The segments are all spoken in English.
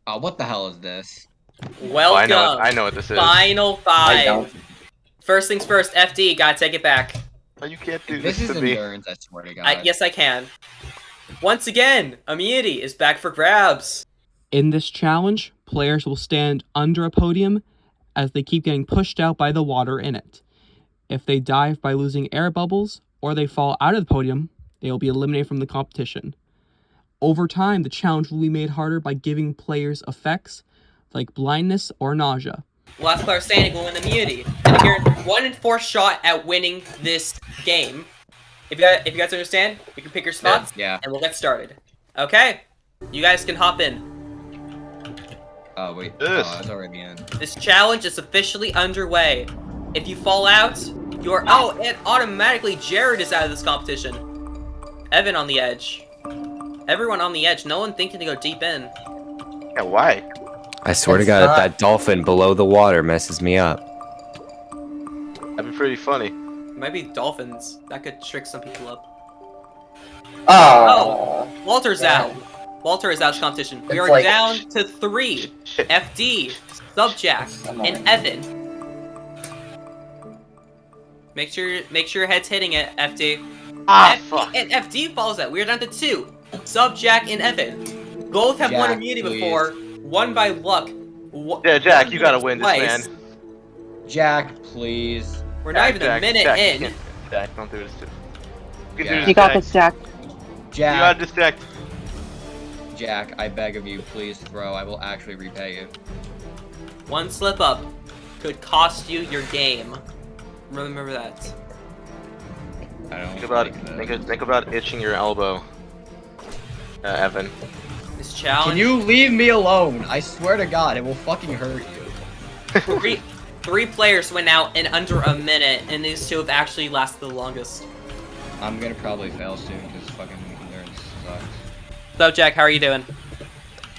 Oh, what the hell is this? Welcome. Oh, I know what this is. Final I don't. 5. First things first, FD, gotta take it back. Oh, you can't do This this is to me. endurance, I swear to God. Yes, I can. Once again, immunity is back for grabs. In this challenge, players will stand under a podium as they keep getting pushed out by the water in it. If they dive by losing air bubbles or they fall out of the podium, they will be eliminated from the competition. Over time, the challenge will be made harder by giving players effects like blindness or nausea. Last player standing will win immunity. And if you're 1 in 4 shot at winning this game, if you guys understand, you can pick your spots, Yeah. and we'll get started. Okay, you guys can hop in. Oh, wait. Yes. Oh, it's already in. This challenge is officially underway. If you fall out, you're out, and automatically Jared is out of this competition. Evan on the edge. Everyone on the edge. No one thinking to go deep in. Yeah, why? I swear to It's God, not- that dolphin below the water messes me up. That'd be pretty funny. It might be dolphins. That could trick some people up. Oh. Walter's Yeah. out. Walter is out of this competition. We It's are like- down to 3. Shit. FD, Subjact, and Evan. Make sure your head's hitting it, FD. Ah, FD fuck. and FD falls out. We are down to 2. Subjack and Evan. Both have won Jack, immunity please. before. One by luck. Yeah, Jack, you gotta win this, Twice. man. Jack, please. We're not Jack, even a Jack, minute Jack, in. you can't- Jack, don't do this to me. You can do Yeah. this, You got Jack. this, Jack. You gotta Jack, distract. Jack, I beg of you, please throw. I will actually repay you. One slip up could cost you your game. Remember that. I don't Think about like that. think about itching your elbow, Evan. This challenge. Can you leave me alone? I swear to God, it will fucking hurt you. Three players went out in under a minute, and these 2 have actually lasted the longest. I'm gonna probably fail soon because fucking endurance sucks. So, Jack, how are you doing?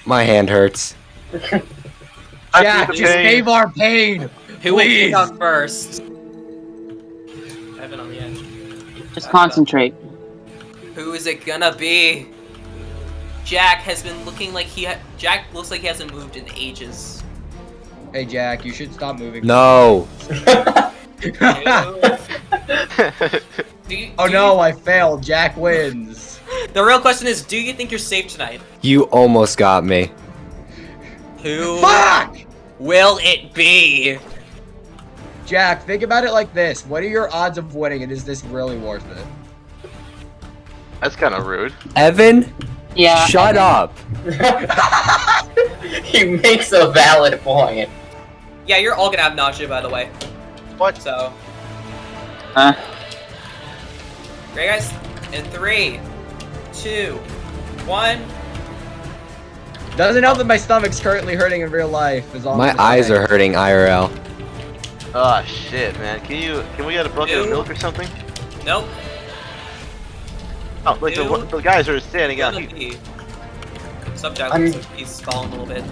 My hand hurts. Jack, just save our pain! Who will Please. kick out first? Evan on the edge. Just concentrate. Who is it gonna be? Jack has been looking like Jack looks like he hasn't moved in ages. Hey Jack, you should stop moving. No. Oh no, I failed. Jack wins. The real question is, do you think you're safe tonight? You almost got me. Who Fuck! will it be? Jack, think about it like this. What are your odds of winning, and is this really worth it? That's kind of rude. Evan? Yeah. Shut up. He makes a valid point. Yeah, you're all gonna have nausea, by the way. What? So, Huh? great guys. In 3, 2, 1. Doesn't help that my stomach's currently hurting in real life. Is all My I'm gonna eyes say. are hurting IRL. Oh shit, man. Can we get a bucket of Ew. milk or something? Nope. Oh, like Ew. the guys are standing out. Gonna be. Subject I'm- looks like he's falling a little bit.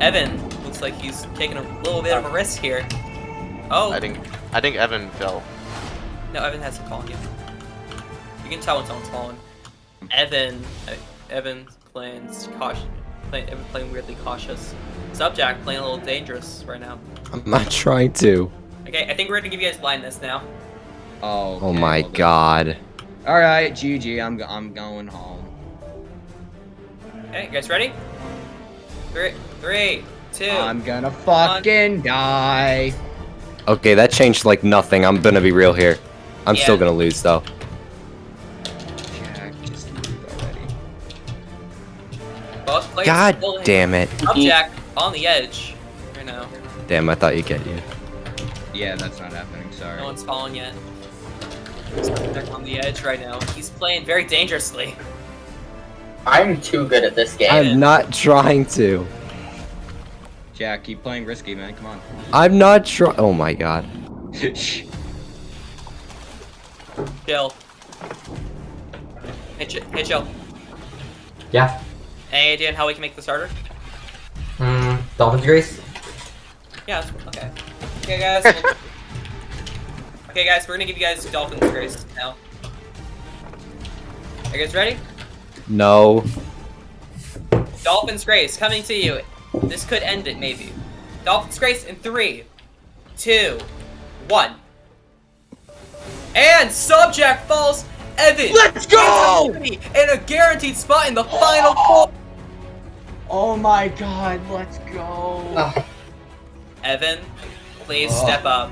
Evan looks like he's taking a little bit of a risk here. Oh, I think Evan fell. no, Evan hasn't fallen yet. You can tell when someone's fallen. Evan playing Evan playing weirdly cautious. Subject playing a little dangerous right now. I'm not trying to. Okay, I think we're gonna give you guys blindness now. Oh, okay, Oh my well then. God. All right, Gigi, I'm going home. Okay, you guys ready? 3, 2. I'm gonna fucking die. Okay, that changed like nothing. I'm gonna be real here. I'm Yeah. still gonna lose though. Jack, just leave already. Both players God still damn it. Subject on the edge right now. Damn, I thought you'd get you. Yeah, that's not happening. Sorry. No one's fallen yet. Subject on the edge right now. He's playing very dangerously. I'm too good at this game. I'm not trying to. Jack, keep playing risky, man. Come on. I'm not trying. Oh my God. Chill. Hey, chill. Yeah. Any idea on how we can make this harder? Dolphin's Grace? Yeah, that's okay. Okay, guys. Okay, guys, we're gonna give you guys Dolphin's Grace now. Are you guys ready? No. Dolphin's Grace coming to you. This could end it, maybe. Dolphin's Grace in 3, 2, 1. And Subjact falls. Evan. Let's go! In a guaranteed spot in the final four. Oh my god, let's go. Evan, please step up.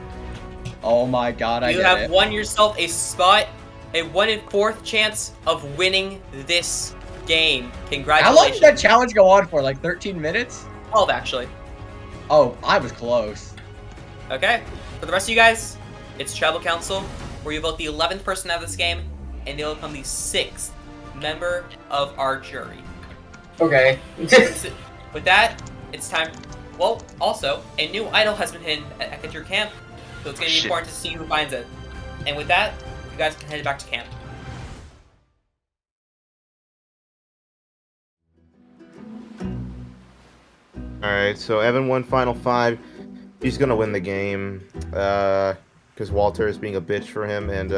Oh my god, I You did have it. won yourself a spot, a 1 in 4th chance of winning this game. How Congratulations. long did that challenge go on for? Like 13 minutes? 12, actually. Oh, I was close. Okay. For the rest of you guys, it's Tribal Council, where you vote the 11th person out of this game, and they'll become the 6th member of our jury. Okay. With that, it's time. Well, also, a new idol has been hidden at your camp, so it's going to be important to see who finds it. And with that, you guys can head back to camp. Alright, so Evan won Final 5. He's gonna win the game. Because Walter is being a bitch for him, and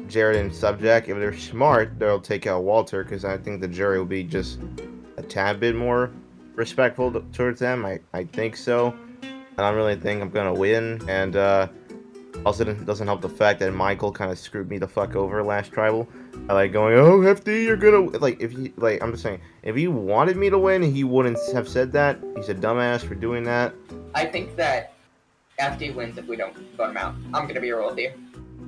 Jared and Subjact, if they're smart, they'll take out Walter, because I think the jury will be just a tad bit more respectful towards them. I think so. And I really think I'm gonna win, and also it doesn't help the fact that Michael kind of screwed me the fuck over last tribal. I like going, oh, FD, you're gonna, like, if he, like, I'm just saying, if he wanted me to win, he wouldn't have said that. He's a dumbass for doing that. I think that FD wins if we don't vote him out. I'm gonna be real with you.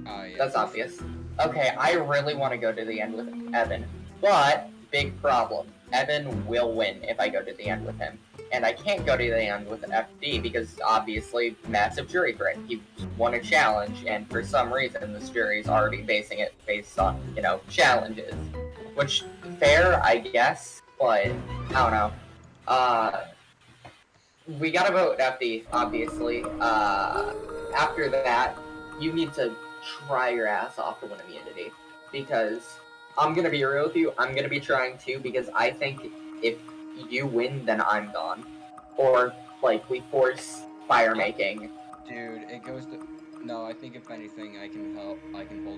Yeah. That's obvious. Okay, I really want to go to the end with Evan, but big problem. Evan will win if I go to the end with him. And I can't go to the end with FD because obviously massive jury threat. He won a challenge, and for some reason this jury's already basing it based on, you know, challenges. Which, fair, I guess, but I don't know. We gotta vote FD, obviously. After that, you need to try your ass off to win immunity. Because I'm gonna be real with you, I'm gonna be trying too, because I think if you win, then I'm gone. Or, like, we force fire making. Dude, it goes to... No, I think if anything, I can hold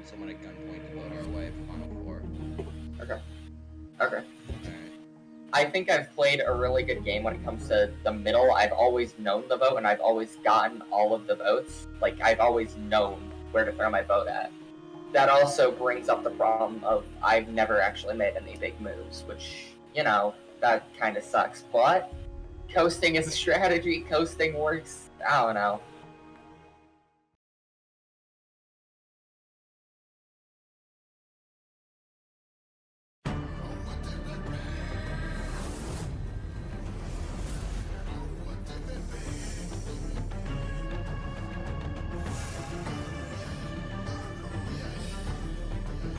someone at gunpoint to vote our way for Final 4. Okay. Alright. I think I've played a really good game when it comes to the middle. I've always known the vote, and I've always gotten all of the votes. Like, I've always known where to throw my vote at. That also brings up the problem of I've never actually made any big moves, which, you know, that kind of sucks. But coasting is a strategy. Coasting works. I don't know.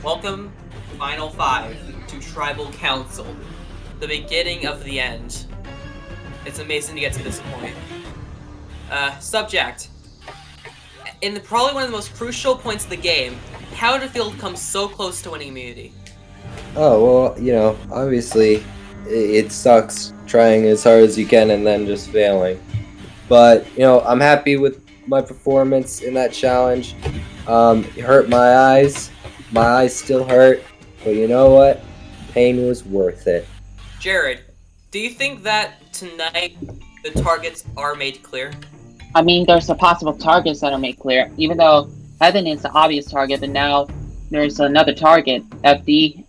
Welcome, Final 5, to Tribal Council. The beginning of the end. It's amazing to get to this point. Subject. In probably one of the most crucial points of the game, how did it feel to come so close to winning immunity? Oh, well, you know, obviously, it sucks trying as hard as you can and then just failing. But, you know, I'm happy with my performance in that challenge. It hurt my eyes. My eyes still hurt. But you know what? Pain was worth it. Jared, do you think that tonight the targets are made clear? I mean, there's a possible targets that are made clear, even though Evan is the obvious target, but now there's another target, FD,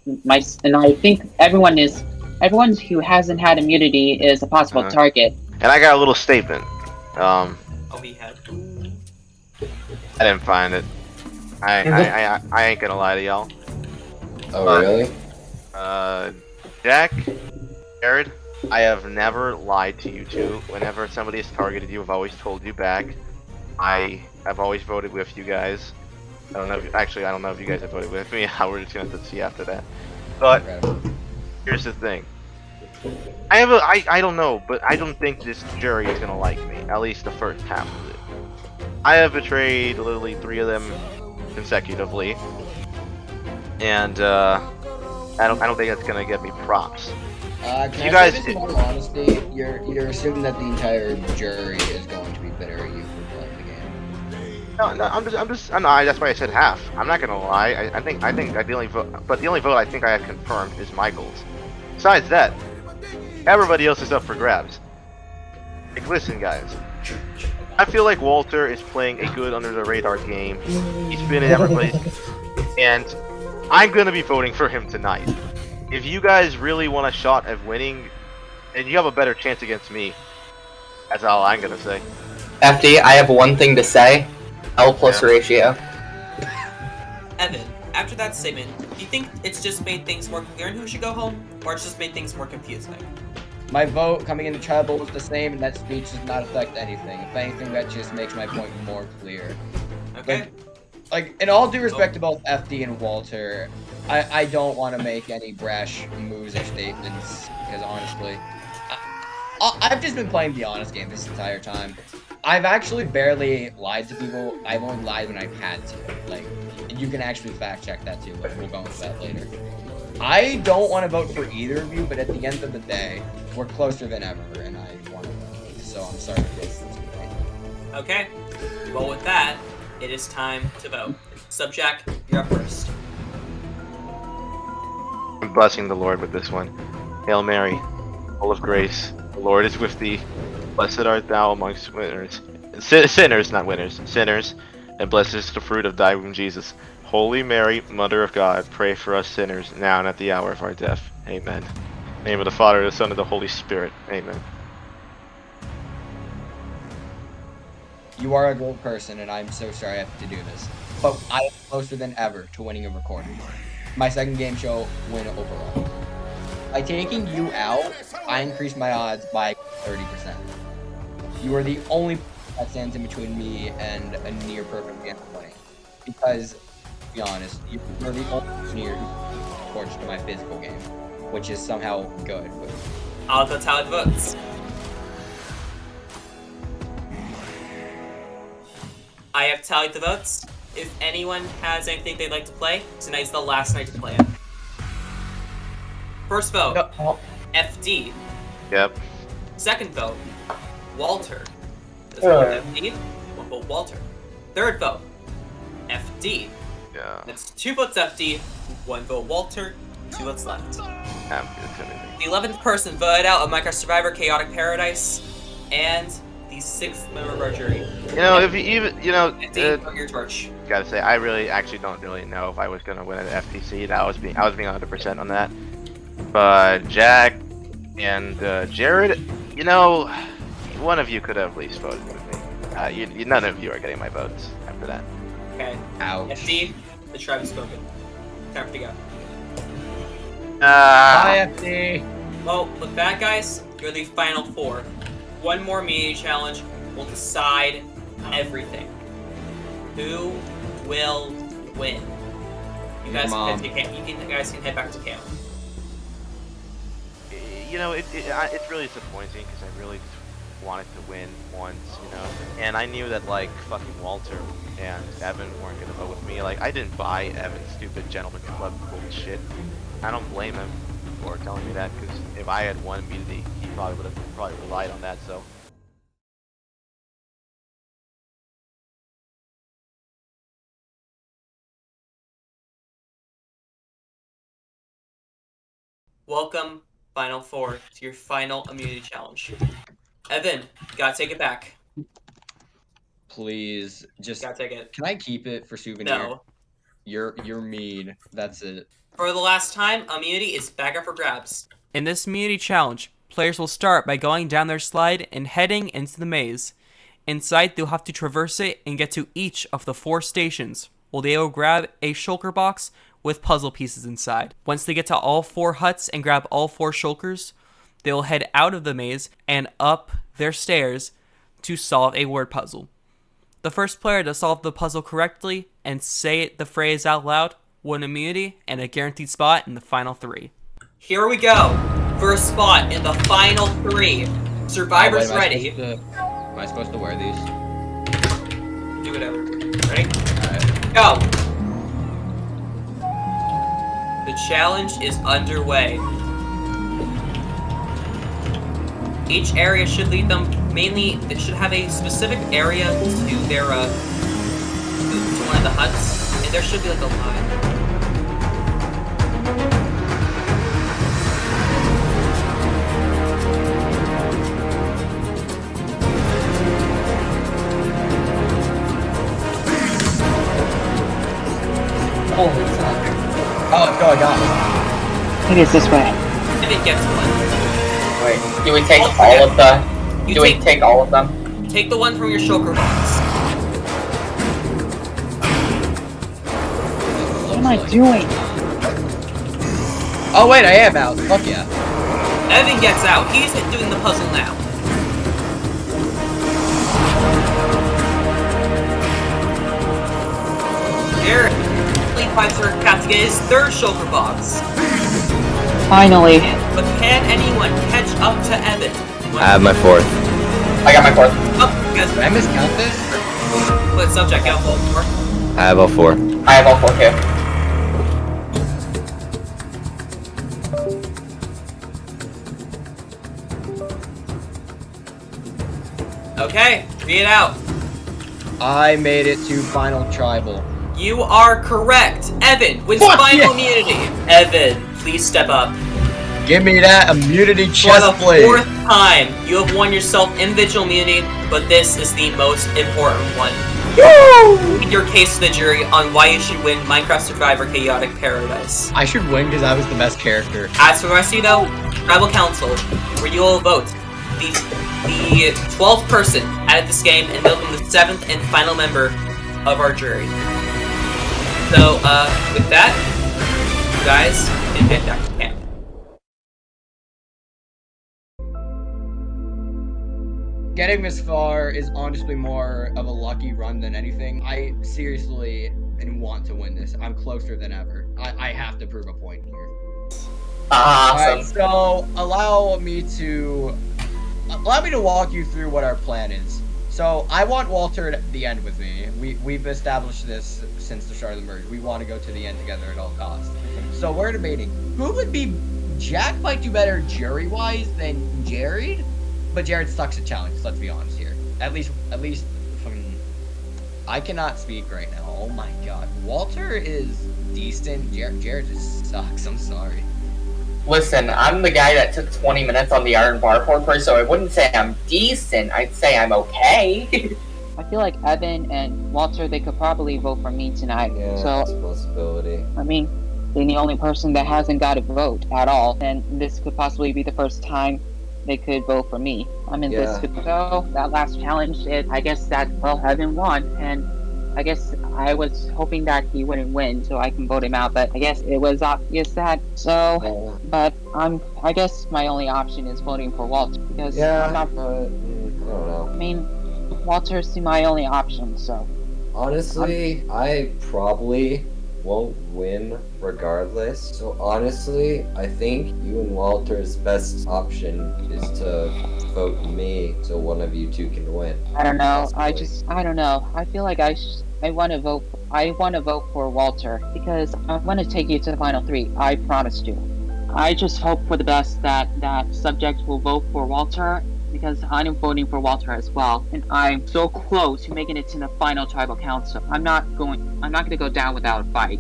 and I think everyone who hasn't had immunity is a possible target. And I got a little statement. Oh, he had. I didn't find it. I ain't gonna lie to y'all. Oh, really? Jack, Jared, I have never lied to you two. Whenever somebody has targeted you, I've always told you back. I have always voted with you guys. I don't know if you guys have voted with me. We're just gonna have to see after that. But here's the thing. I don't know, but I don't think this jury is gonna like me. At least the first half of it. I have betrayed literally 3 of them consecutively, and I don't think that's gonna get me props. Can You I guys- say this in all honesty? You're assuming that the entire jury is going to be bitter at you for playing the game. No, that's why I said half. I'm not gonna lie. I think the only vote I think I have confirmed is Michael's. Besides that, Everybody else is up for grabs. Like, listen, guys. I feel like Walter is playing a good under-the-radar game. He's been in everybody's... And I'm going to be voting for him tonight. If you guys really want a shot at winning, and you have a better chance against me, that's all I'm going to say. FD, I have one thing to say. L plus ratio. Evan, after that statement, do you think it's just made things more clear on who should go home, or it's just made things more confusing? My vote coming into tribal was the same, and that speech does not affect anything. If anything, that just makes my point more clear. Okay. Like, in all due respect to both FD and Walter, I don't want to make any brash moves or statements, because honestly, I've just been playing the honest game this entire time. I've actually barely lied to people. I've only lied when I've had to. Like, you can actually fact check that too, but we'll go into that later. I don't want to vote for either of you, but at the end of the day, we're closer than ever, and I want to vote. So I'm sorry for this. Okay. Well, with that, it is time to vote. Subjact, you're up first. I'm blessing the Lord with this one. Hail Mary, full of grace, the Lord is with thee. Blessed art thou amongst winners. Sinners, not winners. Sinners. And blessed is the fruit of thy womb, Jesus. Holy Mary, Mother of God, pray for us sinners, now and at the hour of our death. Amen. In the name of the Father, the Son, and the Holy Spirit. Amen. You are a good person, and I'm so sorry I have to do this. But I am closer than ever to winning a recording. My second game show win overall. By taking you out, I increased my odds by 30%. You are the only that stands in between me and a near perfect chance of winning. Because, to be honest, you're the only near who torched to my physical game, which is somehow good. But... I'll go tally the votes. I have tallied the votes. If anyone has anything they'd like to play, tonight's the last night to play it. First vote, FD. Yep. Second vote, Walter. Does one vote FD, one vote Walter. Third vote, FD. Yeah. That's 2 votes FD, 1 vote Walter, 2 votes left. I'm good. The 11th person voted out of Minecraft Survivor Chaotic Paradise, and the 6th member of our jury. You know, if you even, you know, FD, your torch. gotta say, I really actually don't really know if I was gonna win an FTC. I was being 100% on that. But Jack and Jared, you know, one of you could have at least voted with me. None of you are getting my votes after that. Okay. Ouch. FD, the tribe has spoken. Time for to go. Bye, FD. Well, with that, guys, you're the final 4. One more mini challenge will decide everything. Who will win? You guys can head back to camp. You know, it's really disappointing because I really just wanted to win once, you know. And I knew that, like, fucking Walter and Evan weren't gonna vote with me. Like, I didn't buy Evan's stupid gentleman club bullshit. I don't blame him for telling me that, because if I had won immunity, he probably would have relied on that. So. Welcome, Final 4, to your final immunity challenge. Evan, you gotta take it back. Please, just Gotta take it. can I keep it for souvenir? No. You're mean. That's it. For the last time, immunity is back up for grabs. In this immunity challenge, players will start by going down their slide and heading into the maze. Inside, they'll have to traverse it and get to each of the 4 stations, while they will grab a shulker box with puzzle pieces inside. Once they get to all 4 huts and grab all 4 shulkers, they will head out of the maze and up their stairs to solve a word puzzle. The first player to solve the puzzle correctly and say the phrase out loud won immunity and a guaranteed spot in the final 3. Here we go. First spot in the final 3. Survivors ready. Am I supposed to wear these? Do whatever. Ready? Alright. Go! The challenge is underway. Each area should lead them mainly, it should have a specific area to their, to one of the huts, and there should be like a line. think it's this way. Evan gets one. Wait, do we take Walter all gets of the... You Do we take all of them? Take the one from your shulker box. What am I doing? Oh wait, I am out. Fuck yeah. Evan gets out. He's doing the puzzle now. Jared, complete 5-star Castaways' third shulker box. Finally. But can anyone catch up to Evan? I have my 4th. I got my 4th. Oh, guys, Did I miscount this? let Subject out for. I have all 4. I have all 4 too. Okay, read it out. I made it to final tribal. You are correct. Evan wins Fuck final yeah. immunity. Evan, please step up. Give me that immunity For chest the plate. 4th time, you have won yourself individual immunity, but this is the most important one. Read your case to the jury on why you should win Minecraft Survivor Chaotic Paradise. I should win because I was the best character. As for the rest of you though, Tribal Council, where you will vote the 12th person out of this game and they'll become the 7th and final member of our jury. So, with that, you guys can get back to camp. Getting this far is honestly more of a lucky run than anything. I seriously want to win this. I'm closer than ever. I have to prove a point here. Awesome. Alright, so allow me to walk you through what our plan is. So I want Walter at the end with me. We've established this since the start of the merge. We want to go to the end together at all costs. So we're debating who would be. Jack might do better jury-wise than Jared, but Jared sucks at challenges. Let's be honest here. At least, I cannot speak right now. Oh my god, Walter is decent. Jared just sucks. I'm sorry. Listen, I'm the guy that took 20 minutes on the iron bar for, so I wouldn't say I'm decent. I'd say I'm okay. I feel like Evan and Walter, they could probably vote for me tonight. Yeah, So, that's a possibility. I mean, being the only person that hasn't got a vote at all, and this could possibly be the first time they could vote for me. I mean, this could go. That last challenge, I guess that, well, Evan won, and I guess I was hoping that he wouldn't win so I can vote him out, but I guess it was obvious that, so, but I guess my only option is voting for Walter, because I'm not, I don't know. I mean, Walter's my only option, so. Honestly, I probably won't win regardless. So honestly, I think you and Walter's best option is to vote me so one of you two can win. I don't know. Possibly. I don't know. I feel like I want to vote for Walter because I want to take you to the final 3. I promised you. I just hope for the best that Subject will vote for Walter because I'm voting for Walter as well, and I'm so close to making it to the final tribal council. I'm not going to go down without a fight.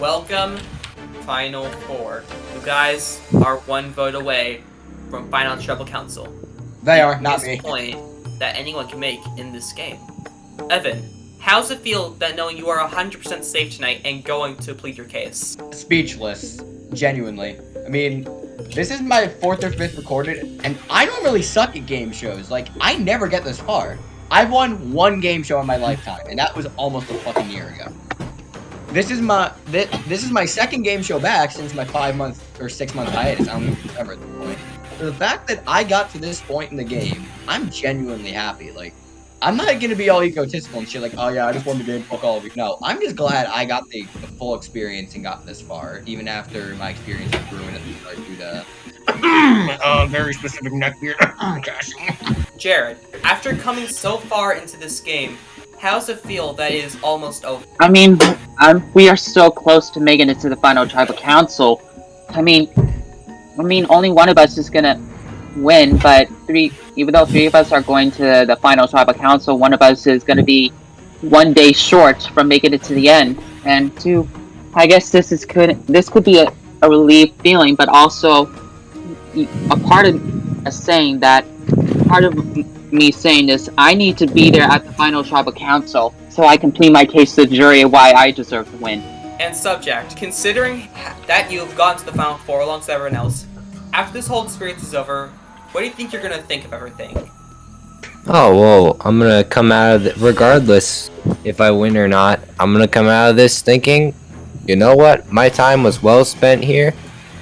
Welcome, Final 4. You guys are one vote away from Final Tribal Council. They are, not the me. biggest point that anyone can make in this game. Evan, how's it feel that knowing you are 100% safe tonight and going to plead your case? Speechless. Genuinely. I mean, this is my 4th or 5th recorded, and I don't really suck at game shows. Like, I never get this far. I've won 1 game show in my lifetime, and that was almost a fucking year ago. This is my 2nd game show back since my 5-month or 6-month hiatus. I don't even remember at this point. So the fact that I got to this point in the game, I'm genuinely happy. Like, I'm not gonna be all egotistical and shit like, oh yeah, I just won the game, fuck all of you. No, I'm just glad I got the full experience and got this far, even after my experience was ruined at the start due to very specific neckbeard caching. Jared, after coming so far into this game, how's it feel that it is almost over? I mean, we are so close to making it to the final tribal council. I mean, only one of us is gonna win, but even though 3 of us are going to the final tribal council, one of us is gonna be 1 day short from making it to the end. And to I guess this could be a relief feeling, but also a part of me saying this, I need to be there at the final tribal council so I can plead my case to the jury why I deserve to win. And Subject, considering that you've gone to the Final Four alongside everyone else, after this whole experience is over, what do you think you're gonna think of everything? Oh, well, I'm gonna come out of it, regardless if I win or not, I'm gonna come out of this thinking, you know what, my time was well spent here.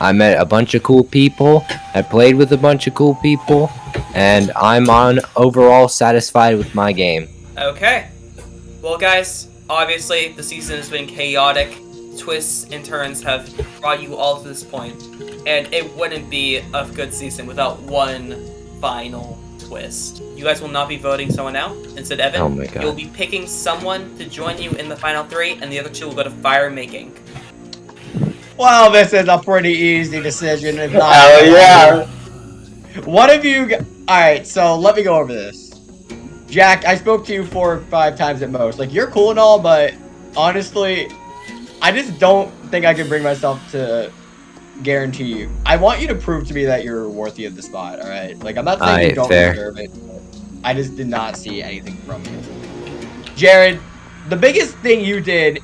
I met a bunch of cool people, I played with a bunch of cool people, and I'm overall satisfied with my game. Okay. Well, guys, obviously the season has been chaotic. Twists and turns have brought you all to this point, and it wouldn't be a good season without one final twist. You guys will not be voting someone out. Instead, Evan, Oh my God. you'll be picking someone to join you in the final 3, and the other 2 will go to fire making. Well, this is a pretty easy decision. If not, Oh yeah. One of you. Alright, so let me go over this. Jack, I spoke to you 4 or 5 times at most. Like, you're cool and all, but honestly, I just don't think I can bring myself to guarantee you. I want you to prove to me that you're worthy of the spot, alright? Like, I'm not saying you don't deserve it. I just did not see anything from you. Jared, the biggest thing you did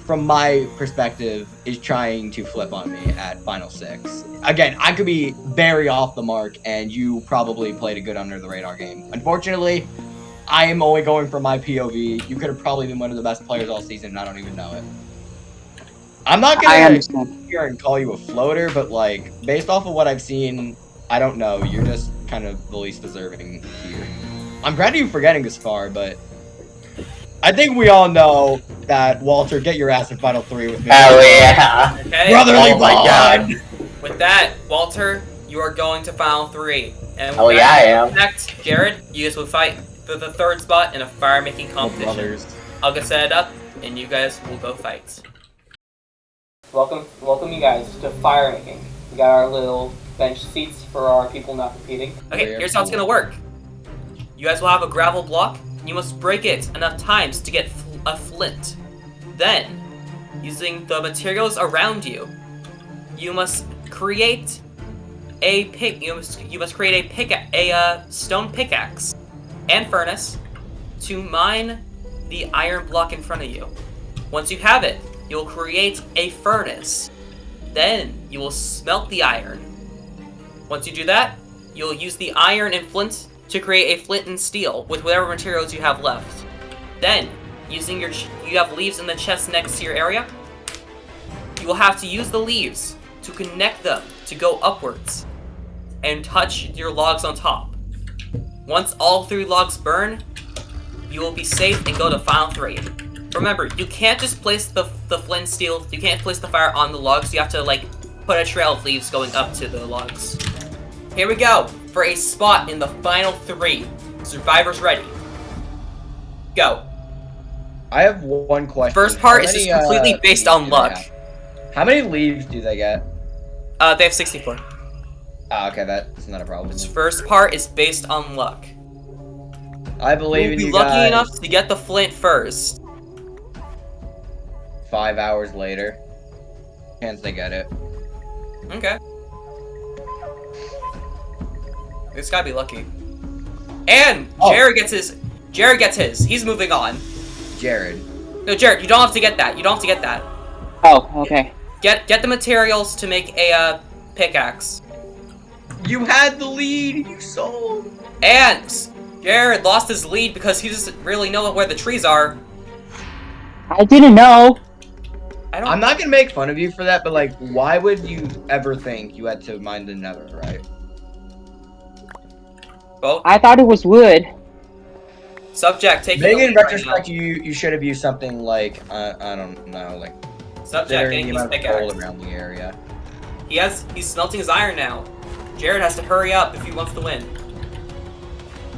from my perspective is trying to flip on me at Final 6. Again, I could be very off the mark, and you probably played a good under-the-radar game. Unfortunately, I am only going from my POV. You could have probably been one of the best players all season, and I don't even know it. I'm not gonna sit here and call you a floater, but like, based off of what I've seen, I don't know. You're just kind of the least deserving here. I'm proud of you for getting this far, but I think we all know that, Walter, get your ass in Final 3 with me. Oh yeah. Okay? Brotherly Oh my bond! With that, Walter, you are going to Final 3. And with Oh yeah, I am. Next, Jared, you guys will fight for the 3rd spot in a fire-making competition. Brothers. I'll go set it up, and you guys will go fight. Welcome you guys to fire making. We got our little bench seats for our people not competing. Okay, here's how it's gonna work. You guys will have a gravel block. You must break it enough times to get a flint. Then, using the materials around you, you must create a stone pickaxe and furnace to mine the iron block in front of you. Once you have it, you'll create a furnace. Then you will smelt the iron. Once you do that, you'll use the iron and flint to create a flint and steel with whatever materials you have left. Then, using you have leaves in the chest next to your area, you will have to use the leaves to connect them to go upwards and touch your logs on top. Once all 3 logs burn, you will be safe and go to Final 3. Remember, you can't just place the flint and steel, you can't place the fire on the logs, you have to like put a trail of leaves going up to the logs. Here we go, for a spot in the Final 3. Survivors ready. Go. I have one question. First part is just completely based on luck. How many leaves do they get? They have 64. Ah, okay, that's not a problem. This first part is based on luck. I believe in you You'll be lucky guys. enough to get the flint first. 5 hours later. Chance they get it. Okay. This gotta be lucky. And Jared gets his. Jared gets his. He's moving on. Jared. No, Jared, you don't have to get that. You don't have to get that. Oh, okay. Get the materials to make a pickaxe. You had the lead. You sold. And Jared lost his lead because he doesn't really know where the trees are. I didn't know. I'm not gonna make fun of you for that, but like, why would you ever think you had to mine the nether, right? Well, I thought it was wood. Subject, take Maybe in right retrospect, you should have used something like I don't know, like Subject getting his pickaxe around the area. He's smelting his iron now. Jared has to hurry up if he wants to win.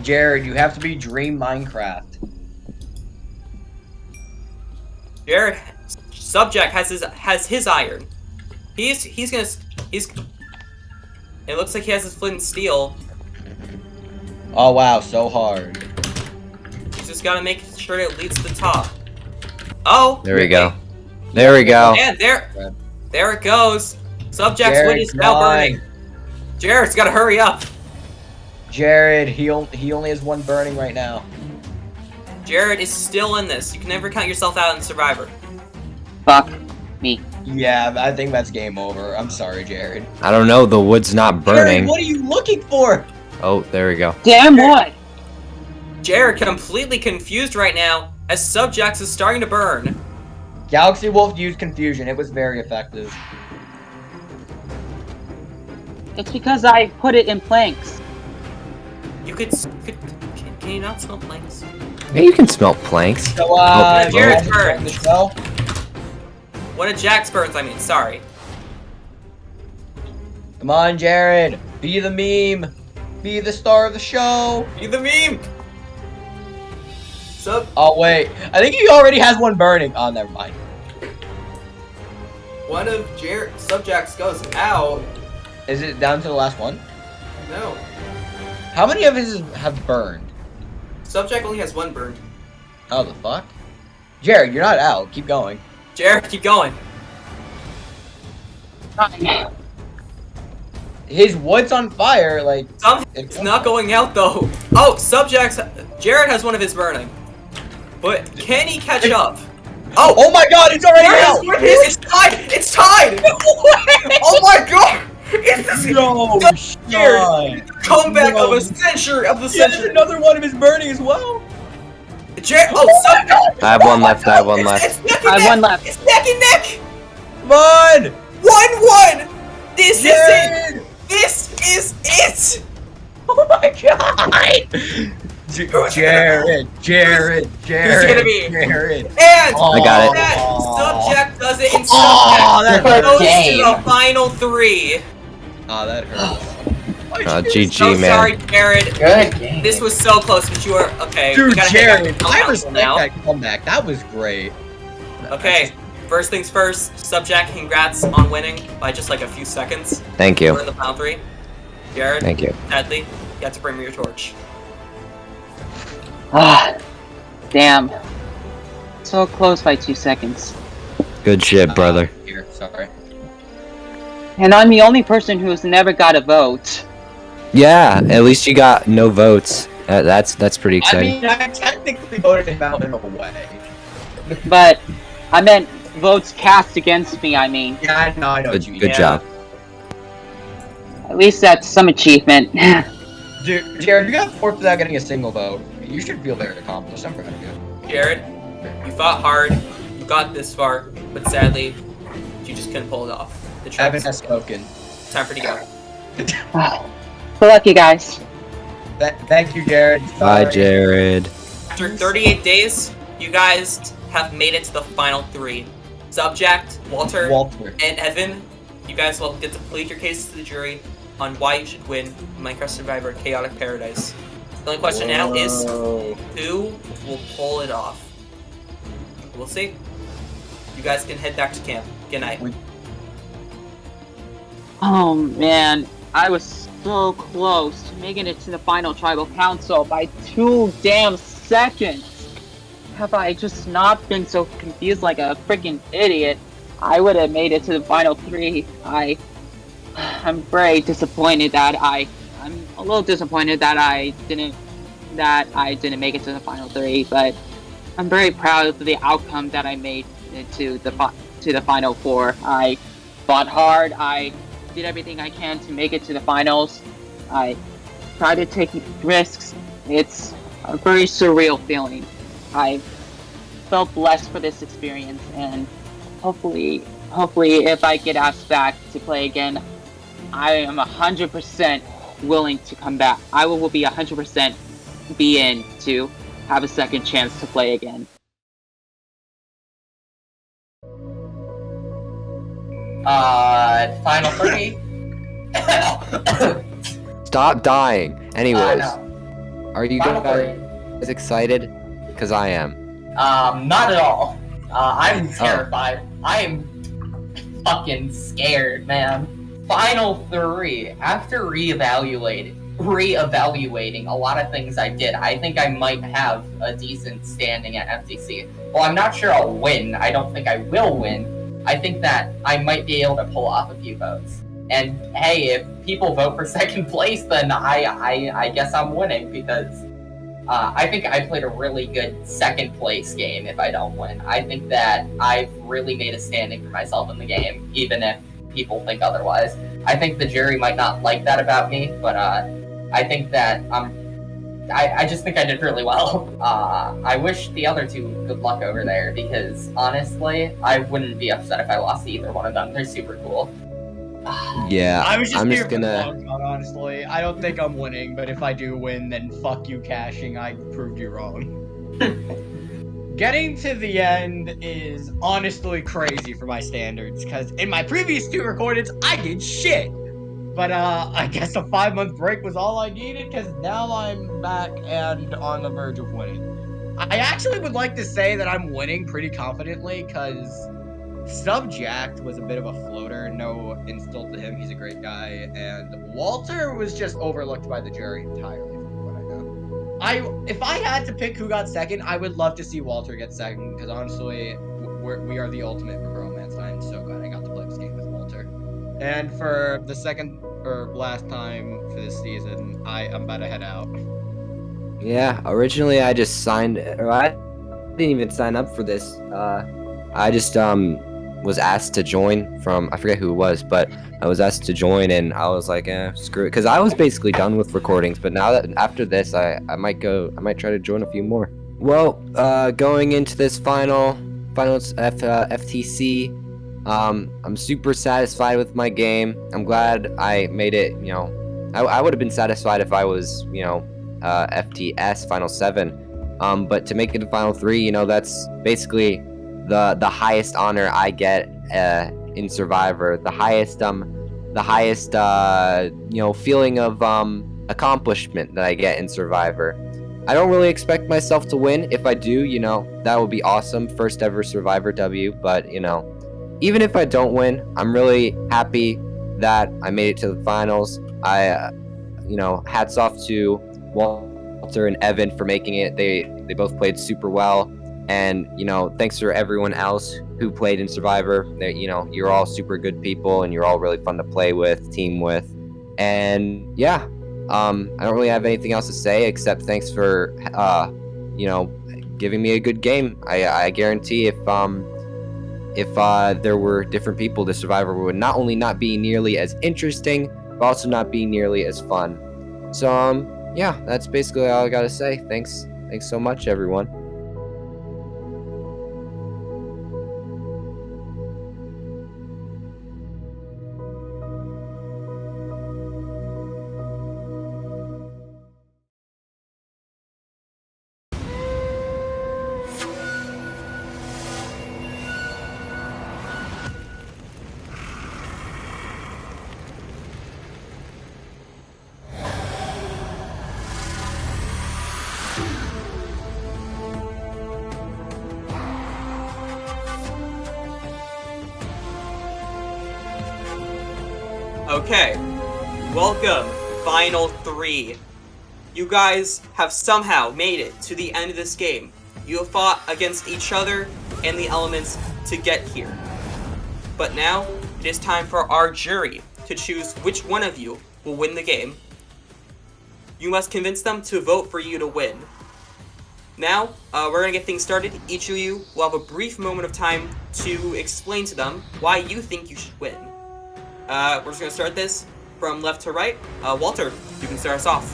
Jared, you have to be Dream Minecraft. Jared, Subject has his iron. It looks like he has his flint and steel. Oh wow, so hard. He's just gotta make sure it leads to the top. Oh! There we go. There we go. And there it goes. Subject's Jared, win is now come on. burning. Jared's gotta hurry up. Jared, he only has one burning right now. Jared is still in this. You can never count yourself out in Survivor. Fuck me. Yeah, I think that's game over. I'm sorry, Jared. I don't know. The wood's not burning. Jared, what are you looking for? Oh, there we go. Damn what? Jared completely confused right now as Subjects is starting to burn. Galaxy Wolf used confusion. It was very effective. It's because I put it in planks. You could can you not smell planks? Yeah, you can smell planks. So, Jared Jared burns. the show. One of Jack's burns, I mean, sorry. Come on, Jared. Be the meme. Be the star of the show. Be the meme! Oh, wait. I think he already has one burning. Oh, never mind. One of Subjects goes out. Is it down to the last one? No. How many of his have burned? Subject only has one burned. Oh, the fuck? Jared, you're not out. Keep going. Jared, keep going. His wood's on fire, like... It's not going out, though. Oh, Jared has one of his burning. But can he catch up? Oh! Oh my god, it's already out! It's tied! It's tied! Oh my god! It's the No, Jared, comeback of a century of the There's century. another one of his burning as well. Jared, I have one left. I have one left. It's neck and I have neck. one left. It's neck and neck. Come on! 1-1. This Jared! is it. This is it. Oh my god! Jared! gonna be? Jared! And I got it. that Subject does it in Oh, Subject. that Goes game. to the final 3. Oh, that hurts. GG, So man. sorry, Jared. Good game. This was so close, but you were okay. Dude, we gotta head Jared, back to I council respect now. that comeback. That was great. Okay, first things first. Subject, congrats on winning by just like a few seconds. Thank We're you. in the final 3. Jared, Thank you. sadly, you have to bring me your torch. Ah, damn. So close by 2 seconds. Good shit, brother. Here, sorry. And I'm the only person who's never got a vote. Yeah, at least you got no votes. That's pretty I exciting. mean, I technically voted him out in a way. But I meant votes cast against me, I mean. Yeah, I know what you mean. Good job. At least that's some achievement. Dude, Jared, you got 4th without getting a single vote. You should feel very accomplished. I'm proud of you. Jared, you fought hard, you got this far, but sadly, you just couldn't pull it off. The Evan tracks. has spoken. Time for you to go. Good luck, you guys. Thank you, Jared. Bye, Sorry. Jared. After 38 days, you guys have made it to the final 3. Subject, Walter, and Evan, you guys will get to plead your case to the jury on why you should win Minecraft Survivor Chaotic Paradise. The only question now is who will pull it off? We'll see. You guys can head back to camp. Good night. Oh man, I was so close to making it to the final tribal council by 2 damn seconds. Have I just not been so confused like a freaking idiot, I would have made it to the final 3. I'm very disappointed that I'm a little disappointed that I didn't make it to the final 3, but I'm very proud of the outcome that I made to the final 4. I fought hard. I did everything I can to make it to the finals. I tried to take risks. It's a very surreal feeling. I felt blessed for this experience, and hopefully if I get asked back to play again, I am 100% willing to come back. I will be 100% be in to have a second chance to play again. Final 3. Stop dying. Anyways, No. are you Final guys excited? Because I am. Not at all. I'm terrified. I am fucking scared, man. Final 3. After reevaluating re-evaluating a lot of things I did. I think I might have a decent standing at FTC. Well, I'm not sure I'll win. I don't think I will win. I think that I might be able to pull off a few votes. And hey, if people vote for second place, then I guess I'm winning, because I think I played a really good second place game if I don't win. I think that I've really made a standing for myself in the game, even if people think otherwise. I think the jury might not like that about me, but I think that I just think I did really well. I wish the other two good luck over there, because honestly, I wouldn't be upset if I lost to either one of them. They're super cool. Yeah, I was just I'm here just for the gonna. long run, honestly. I don't think I'm winning, but if I do win, then fuck you, Kashing. I proved you wrong. Getting to the end is honestly crazy for my standards, because in my previous 2 recordings, I did shit. But I guess a 5-month break was all I needed, because now I'm back and on the verge of winning. I actually would like to say that I'm winning pretty confidently, because Subjact was a bit of a floater. No insult to him, he's a great guy. And Walter was just overlooked by the jury entirely, from what I know. If I had to pick who got second, I would love to see Walter get second, because honestly, we are the ultimate bromance. I'm so glad I got to play this game with Walter. And for the second or last time for this season, I'm about to head out. Yeah, originally I just signed, or I didn't even sign up for this. I just was asked to join from, I forget who it was, but I was asked to join, and I was like, screw it, because I was basically done with recordings. But now that after this, I might try to join a few more. Well, going into this finals FTC, I'm super satisfied with my game. I'm glad I made it. You know, I would have been satisfied if I was, you know, FTS Final 7. But to make it to Final 3, you know, that's basically the highest honor I get in Survivor, the highest you know, feeling of accomplishment that I get in Survivor. I don't really expect myself to win. If I do, you know, that would be awesome. First ever Survivor W. But you know, even if I don't win, I'm really happy that I made it to the finals. You know, hats off to Walter and Evan for making it. They both played super well. And, you know, thanks for everyone else who played in Survivor. You know, you're all super good people, and you're all really fun to play with, team with. And, yeah, I don't really have anything else to say except thanks for, you know, giving me a good game. I guarantee if there were different people, the Survivor would not only not be nearly as interesting, but also not be nearly as fun. So, yeah, that's basically all I gotta say. Thanks so much, everyone. Okay, welcome, Final 3. You guys have somehow made it to the end of this game. You have fought against each other and the elements to get here. But now, it is time for our jury to choose which one of you will win the game. You must convince them to vote for you to win. Now, we're gonna get things started. Each of you will have a brief moment of time to explain to them why you think you should win. We're just gonna start this from left to right. Walter, you can start us off.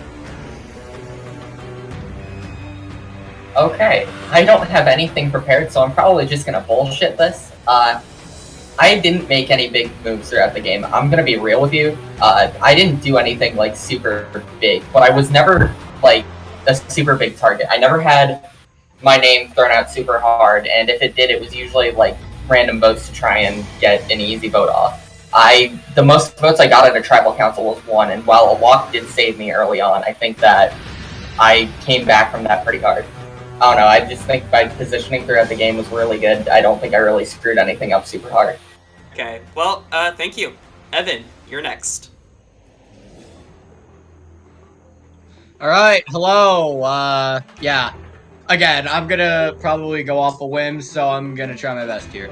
Okay, I don't have anything prepared, so I'm probably just gonna bullshit this. I didn't make any big moves throughout the game. I'm gonna be real with you. I didn't do anything like super big, but I was never like a super big target. I never had my name thrown out super hard, and if it did, it was usually like random votes to try and get an easy vote off. The most votes I got at a tribal council was 1, and while a walk did save me early on, I think that I came back from that pretty hard. I don't know, I just think my positioning throughout the game was really good. I don't think I really screwed anything up super hard. Okay, well, thank you. Evan, you're next. All right, hello. Yeah. Again, I'm gonna probably go off a whim, so I'm gonna try my best here.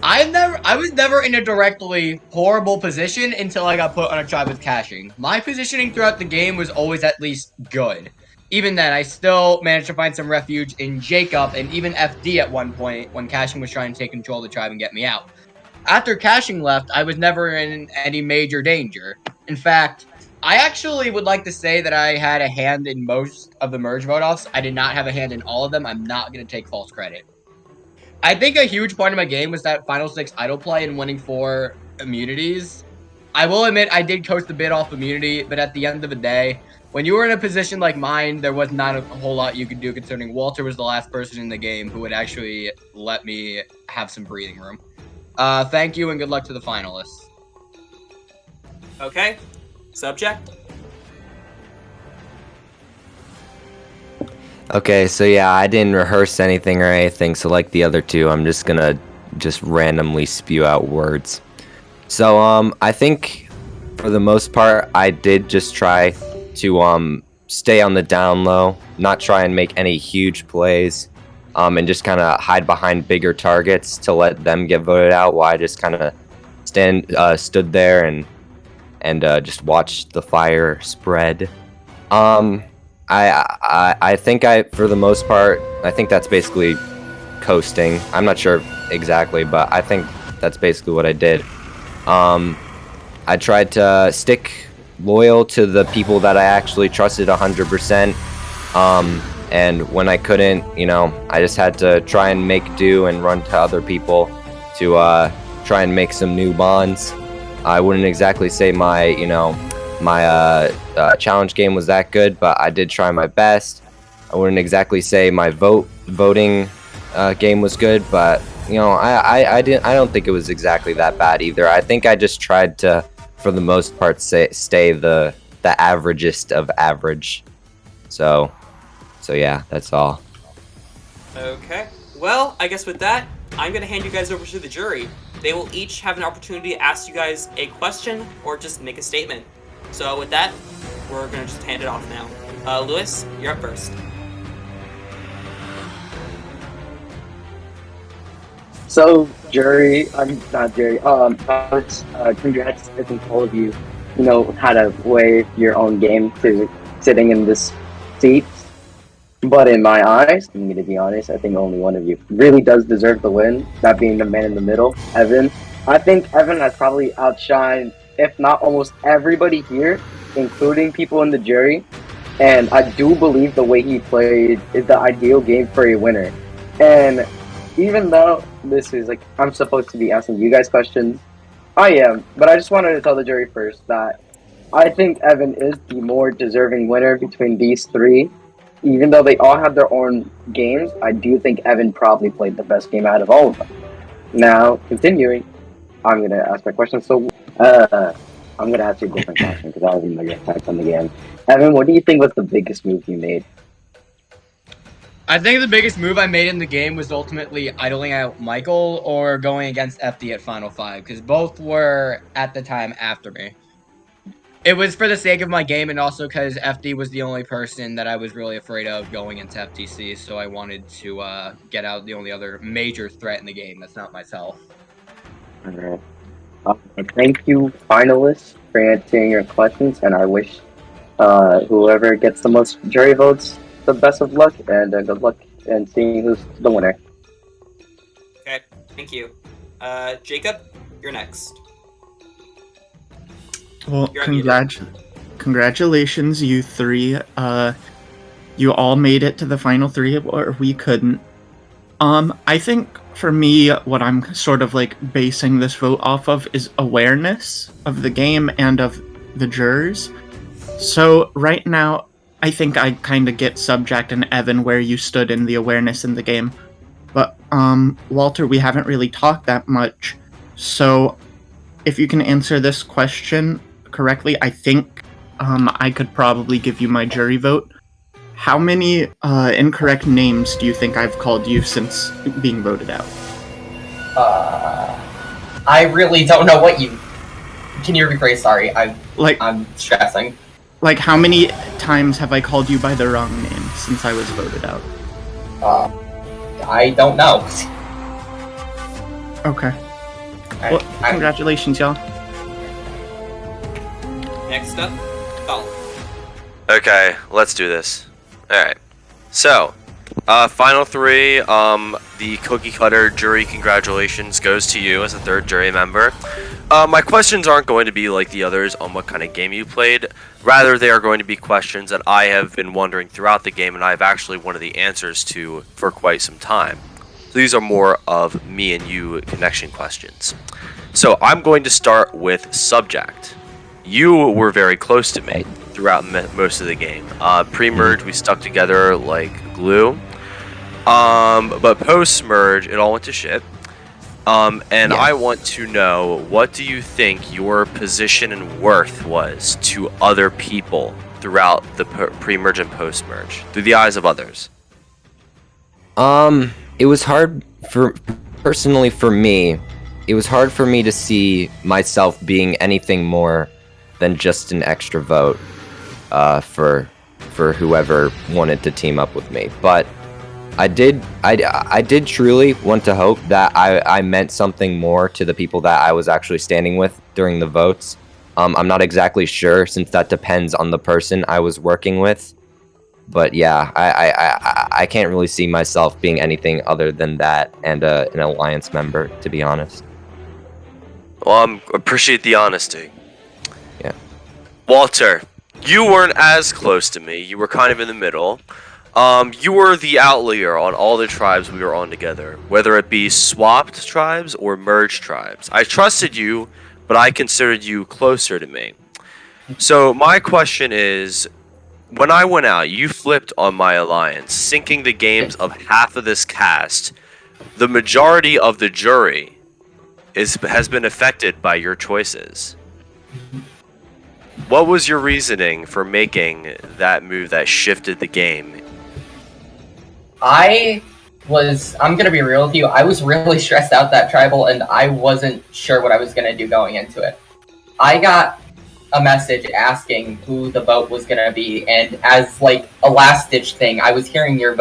I was never in a directly horrible position until I got put on a tribe with Kashing. My positioning throughout the game was always at least good. Even then, I still managed to find some refuge in Jacob and even FD at one point when Kashing was trying to take control of the tribe and get me out. After Kashing left, I was never in any major danger. In fact, I actually would like to say that I had a hand in most of the merge vote-offs. I did not have a hand in all of them. I'm not going to take false credit. I think a huge part of my game was that Final 6 idle play and winning 4 immunities. I will admit I did coast a bit off immunity, but at the end of the day, when you were in a position like mine, there was not a whole lot you could do concerning Walter was the last person in the game who would actually let me have some breathing room. Thank you and good luck to the finalists. Okay. Subject? Okay, so yeah, I didn't rehearse anything or anything, so like the other two, I'm just gonna randomly spew out words. So, I think for the most part, I did just try to, stay on the down low, not try and make any huge plays, and just kind of hide behind bigger targets to let them get voted out while I just kind of stood there and just watched the fire spread. I think for the most part, I think that's basically coasting. I'm not sure exactly, but I think that's basically what I did. I tried to stick loyal to the people that I actually trusted 100%. And when I couldn't, you know, I just had to try and make do and run to other people to try and make some new bonds. I wouldn't exactly say my challenge game was that good, but I did try my best. I wouldn't exactly say my voting game was good, but you know, I don't think it was exactly that bad either. I think I just tried to, for the most part, stay the averagest of average. So yeah, that's all. Okay. Well, I guess with that, I'm going to hand you guys over to the jury. They will each have an opportunity to ask you guys a question or just make a statement. So with that, we're going to just hand it off now. Lewis, you're up first. So, jury, I'm not jury, congrats, I think all of you, you know, had a way your own game to sitting in this seat. But in my eyes, I'm going to be honest, I think only one of you really does deserve the win, that being the man in the middle, Evan. I think Evan has probably outshined, if not almost everybody here, including people in the jury. And I do believe the way he played is the ideal game for a winner. And even though this is like, I'm supposed to be asking you guys questions, I am, but I just wanted to tell the jury first that I think Evan is the more deserving winner between these three. Even though they all have their own games, I do think Evan probably played the best game out of all of them. Now, continuing, I'm going to ask my question. So, I'm going to ask you a different question because I haven't really attacked on the game. Evan, what do you think was the biggest move you made? I think the biggest move I made in the game was ultimately idling out Michael or going against FD at Final 5, because both were, at the time, after me. It was for the sake of my game and also because FD was the only person that I was really afraid of going into FTC, so I wanted to get out the only other major threat in the game that's not myself. Alright. Thank you, finalists, for answering your questions, and I wish whoever gets the most jury votes the best of luck, and good luck in seeing who's the winner. Okay, thank you. Jacob, you're next. Well, congratulations, you three. You all made it to the final three, or we couldn't. I think for me, what I'm sort of like basing this vote off of is awareness of the game and of the jurors. So right now, I think I kind of get Subjact and Evan where you stood in the awareness in the game. But, Walter, we haven't really talked that much. So if you can answer this question correctly, I think I could probably give you my jury vote. How many incorrect names do you think I've called you since being voted out? I really don't know what you... Can you rephrase? Sorry, I'm stressing. Like, how many times have I called you by the wrong name since I was voted out? I don't know. Okay. Well, congratulations, y'all. Next up, Colin. Okay, let's do this. Alright. So, final three, the cookie cutter jury congratulations goes to you as a third jury member. My questions aren't going to be like the others on what kind of game you played. Rather, they are going to be questions that I have been wondering throughout the game and I've actually wanted the answers to for quite some time. So these are more of me and you connection questions. So I'm going to start with Subject. You were very close to me throughout most of the game. Pre-merge, we stuck together like glue. But post-merge, it all went to shit. And I want to know, what do you think your position and worth was to other people throughout the pre-merge and post-merge, through the eyes of others? It was hard personally for me. It was hard for me to see myself being anything more than just an extra vote for whoever wanted to team up with me. But I did truly want to hope that I meant something more to the people that I was actually standing with during the votes. I'm not exactly sure, since that depends on the person I was working with. But yeah, I can't really see myself being anything other than that and an alliance member, to be honest. Well, I appreciate the honesty. Yeah. Walter, you weren't as close to me. You were kind of in the middle. You were the outlier on all the tribes we were on together, whether it be swapped tribes or merged tribes. I trusted you, but I considered you closer to me. So my question is, when I went out, you flipped on my alliance, sinking the games of half of this cast. The majority of the jury has been affected by your choices. What was your reasoning for making that move that shifted the game? I'm gonna be real with you, I was really stressed out that tribal, and I wasn't sure what I was gonna do going into it. I got a message asking who the vote was gonna be, and as like a last-ditch thing, I was hearing your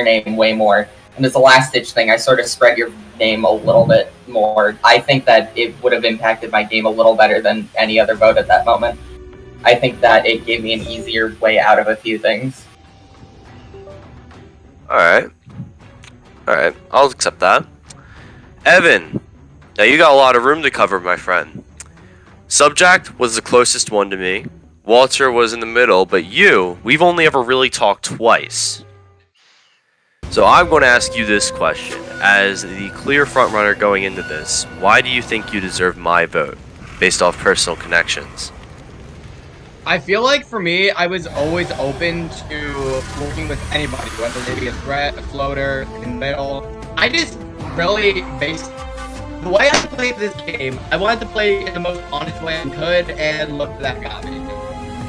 name way more, and as a last-ditch thing, I sort of spread your name a little bit more. I think that it would have impacted my game a little better than any other vote at that moment. I think that it gave me an easier way out of a few things. Alright, I'll accept that. Evan, now you got a lot of room to cover, my friend. Subjact was the closest one to me. Walter was in the middle, but we've only ever really talked twice. So I'm going to ask you this question. As the clear frontrunner going into this, why do you think you deserve my vote, based off personal connections? I feel like for me, I was always open to working with anybody, whether they be a threat, a floater, in the middle. I just really based the way I played this game, I wanted to play in the most honest way I could, and look, that got me.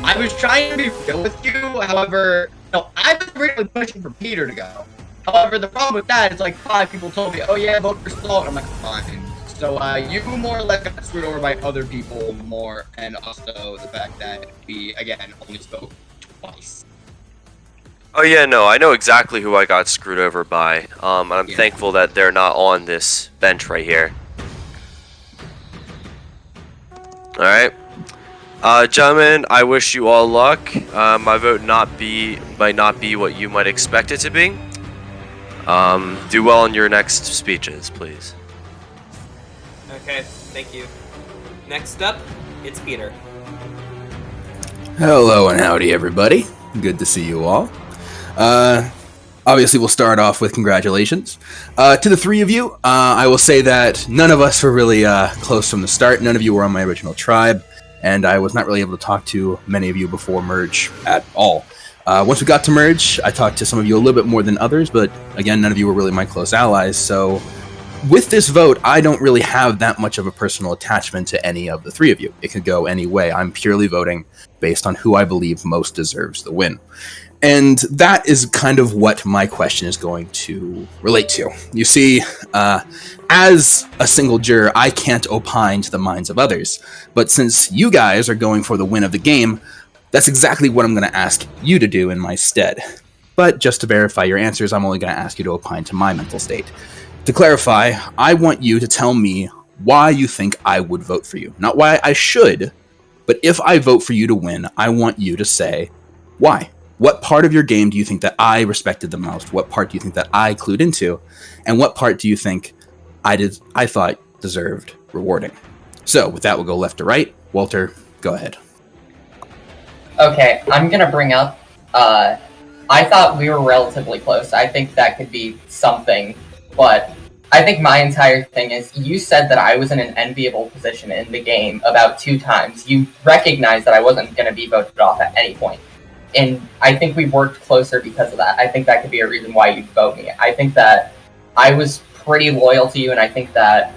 I was trying to be real with you, however, I was really pushing for Peter to go. However, the problem with that is like 5 people told me, oh yeah, vote for Salt. I'm like, fine. So you more or less got screwed over by other people more, and also the fact that we, again, only spoke twice. Oh yeah, no, I know exactly who I got screwed over by. And I'm thankful that they're not on this bench right here. Alright. Gentlemen, I wish you all luck. My vote might not be what you might expect it to be. Do well in your next speeches, please. Okay, thank you. Next up, it's Peter. Hello and howdy, everybody. Good to see you all. Obviously, we'll start off with congratulations. To the 3 of you, I will say that none of us were really close from the start. None of you were on my original tribe, and I was not really able to talk to many of you before merge at all. Once we got to merge, I talked to some of you a little bit more than others, but again, none of you were really my close allies, so with this vote, I don't really have that much of a personal attachment to any of the 3 of you. It could go any way. I'm purely voting based on who I believe most deserves the win. And that is kind of what my question is going to relate to. You see, as a single juror, I can't opine to the minds of others. But since you guys are going for the win of the game, That's exactly what I'm going to ask you to do in my stead. But just to verify your answers, I'm only going to ask you to opine to my mental state. To clarify, I want you to tell me why you think I would vote for you. Not why I should, but if I vote for you to win, I want you to say why. What part of your game do you think that I respected the most? What part do you think that I clued into? And what part do you think I thought deserved rewarding? So with that, we'll go left to right. Walter, go ahead. Okay, I'm gonna bring up, I thought we were relatively close. I think that could be something, but I think my entire thing is, you said that I was in an enviable position in the game about 2 times. You recognized that I wasn't gonna be voted off at any point. And I think we worked closer because of that. I think that could be a reason why you'd vote me. I think that I was pretty loyal to you, and I think that,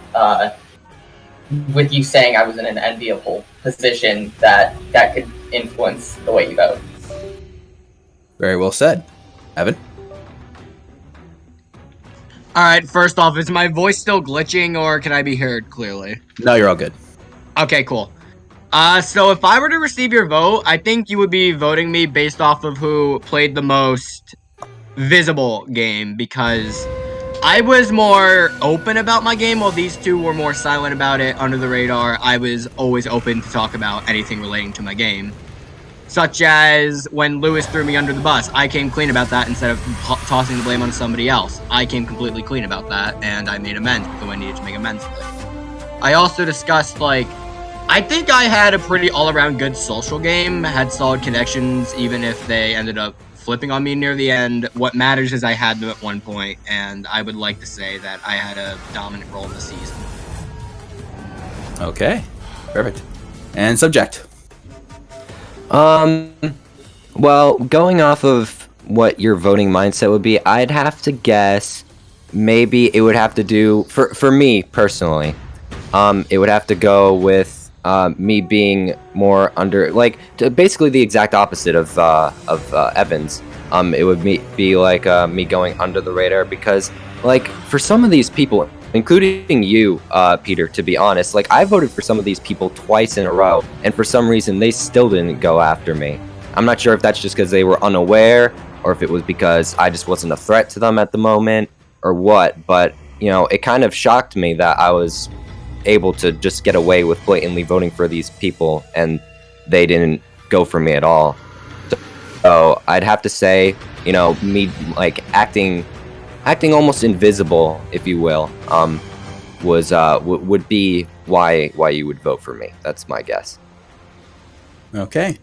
with you saying I was in an enviable position, that could influence the way you vote. Very well said. Evan? Alright, first off, is my voice still glitching, or can I be heard clearly? No, you're all good. Okay, cool. So if I were to receive your vote, I think you would be voting me based off of who played the most visible game, because I was more open about my game, while these two were more silent about it, under the radar. I was always open to talk about anything relating to my game. Such as when Lewis threw me under the bus. I came clean about that instead of tossing the blame on somebody else. I came completely clean about that, and I made amends with who I needed to make amends with. I also discussed, like, I think I had a pretty all-around good social game, had solid connections, even if they ended up flipping on me near the end. What matters is I had them at one point, and I would like to say that I had a dominant role in the season. Okay, perfect. And Subject? Well, going off of what your voting mindset would be, I'd have to guess maybe it would have to do, for me personally, it would have to go with me being more under, like, basically the exact opposite of Evans. It would be like me going under the radar, because, like, for some of these people, including you, Peter, to be honest, like, I voted for some of these people twice in a row, and for some reason they still didn't go after me. I'm not sure if that's just because they were unaware, or if it was because I just wasn't a threat to them at the moment, or what, but, you know, it kind of shocked me that I was able to just get away with blatantly voting for these people, and they didn't go for me at all. So I'd have to say, you know, me, like, acting almost invisible, if you will, would be why you would vote for me. That's my guess. Okay.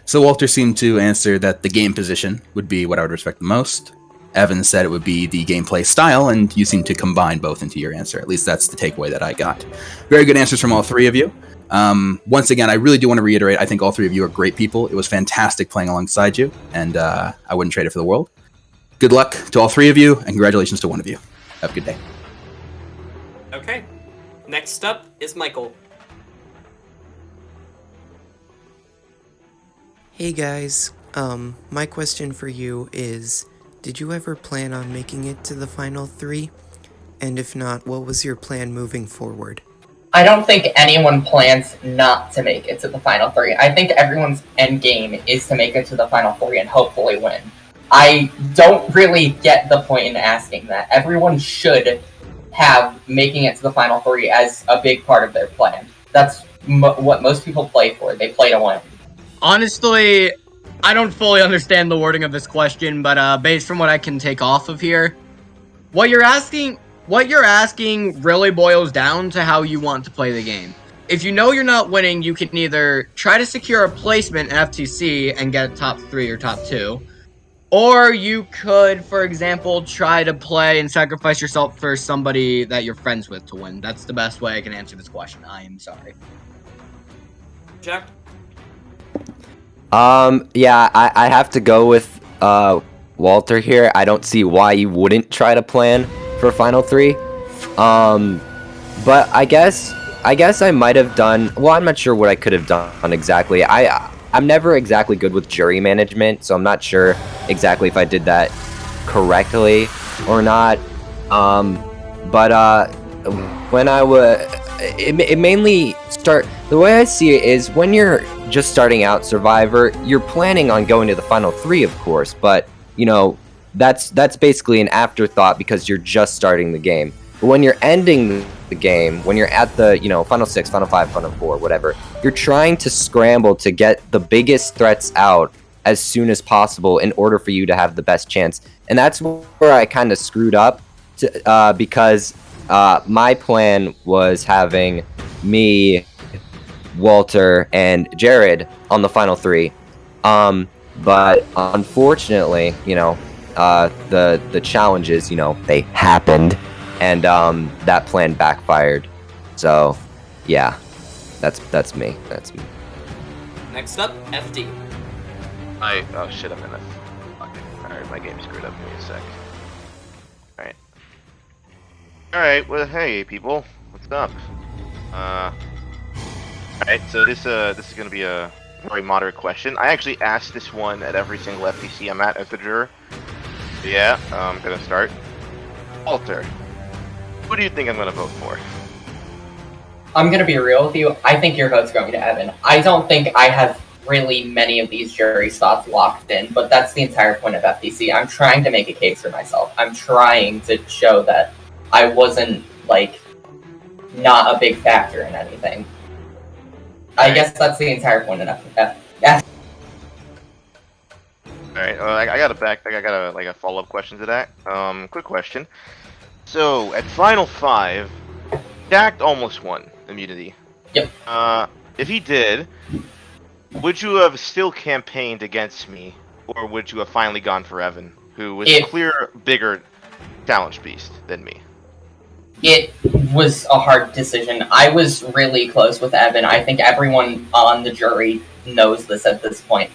So Walter seemed to answer that the game position would be what I would respect the most. Evan said it would be the gameplay style, and you seem to combine both into your answer. At least that's the takeaway that I got. Very good answers from all three of you. Once again, I really do want to reiterate, I think all three of you are great people. It was fantastic playing alongside you, and I wouldn't trade it for the world. Good luck to all three of you, and congratulations to one of you. Have a good day. Okay. Next up is Michael. Hey guys, my question for you is, did you ever plan on making it to the final 3? And if not, what was your plan moving forward? I don't think anyone plans not to make it to the final 3. I think everyone's end game is to make it to the final 3 and hopefully win. I don't really get the point in asking that. Everyone should have making it to the final 3 as a big part of their plan. That's what most people play for. They play to win. Honestly, I don't fully understand the wording of this question, but based from what I can take off of here, what you're asking really boils down to how you want to play the game. If you know you're not winning, you can either try to secure a placement in FTC and get top 3 or top 2, or you could, for example, try to play and sacrifice yourself for somebody that you're friends with to win. That's the best way I can answer this question. I am sorry. Jack? Yeah, I have to go with Walter here. I don't see why you wouldn't try to plan for Final 3. But I guess I might have done, well, I'm not sure what I could have done exactly. I'm never exactly good with jury management, so I'm not sure exactly if I did that correctly or not. But when I was, it mainly the way I see it is when you're just starting out Survivor, you're planning on going to the final 3, of course, but that's basically an afterthought because you're just starting the game. But when you're ending the game, when you're at the final 6, final 5, final 4, whatever, you're trying to scramble to get the biggest threats out as soon as possible in order for you to have the best chance. And that's where I kind of screwed up because my plan was having me, Walter, and Jared on the final 3. But unfortunately, the challenges, they happened, and that plan backfired. So, yeah, that's me. That's me. Next up, FD. Oh shit, I'm in a fucking. Alright, my game screwed up. Give me a sec. Alright. Alright, well, hey people, what's up? Alright, so this is gonna be a very moderate question. I actually asked this one at every single FTC I'm at as a juror. So yeah, I'm gonna start. Walter, who do you think I'm gonna vote for? I'm gonna be real with you. I think your vote's going to Evan. I don't think I have really many of these jury spots locked in, but that's the entire point of FTC. I'm trying to make a case for myself. I'm trying to show that I wasn't, not a big factor in anything. I guess that's the entire point of FTC. Alright, I got a follow-up question to that. Quick question. So, at Final 5, Jack almost won immunity. Yep. If he did, would you have still campaigned against me, or would you have finally gone for Evan, who was a clear, bigger challenge beast than me? It was a hard decision. I was really close with Evan. I think everyone on the jury knows this at this point.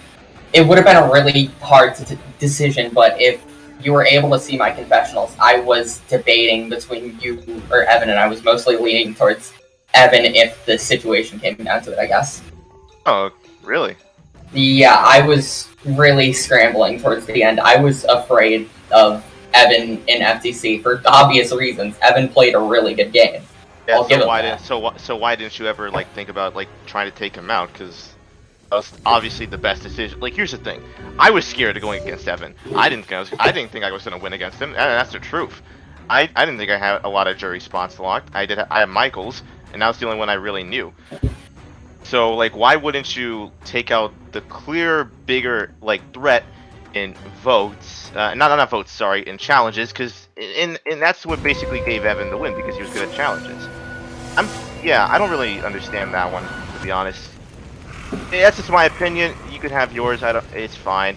It would have been a really hard decision, but if you were able to see my confessionals, I was debating between you or Evan, and I was mostly leaning towards Evan if the situation came down to it, I guess. Oh, really? Yeah, I was really scrambling towards the end. I was afraid of Evan in FTC for obvious reasons. Evan played a really good game. Yeah, I'll give him why that. why didn't you ever think about trying to take him out? Because that was obviously the best decision. Here's the thing: I was scared of going against Evan. I didn't think I was going to win against him, and that's the truth. I didn't think I had a lot of jury spots locked. I had Michael's, and that was the only one I really knew. So why wouldn't you take out the clear, bigger threat in votes? Not votes, sorry, in challenges, because and that's what basically gave Evan the win, because he was good at challenges. I don't really understand that one, to be honest. That's just my opinion. You could have yours. It's fine.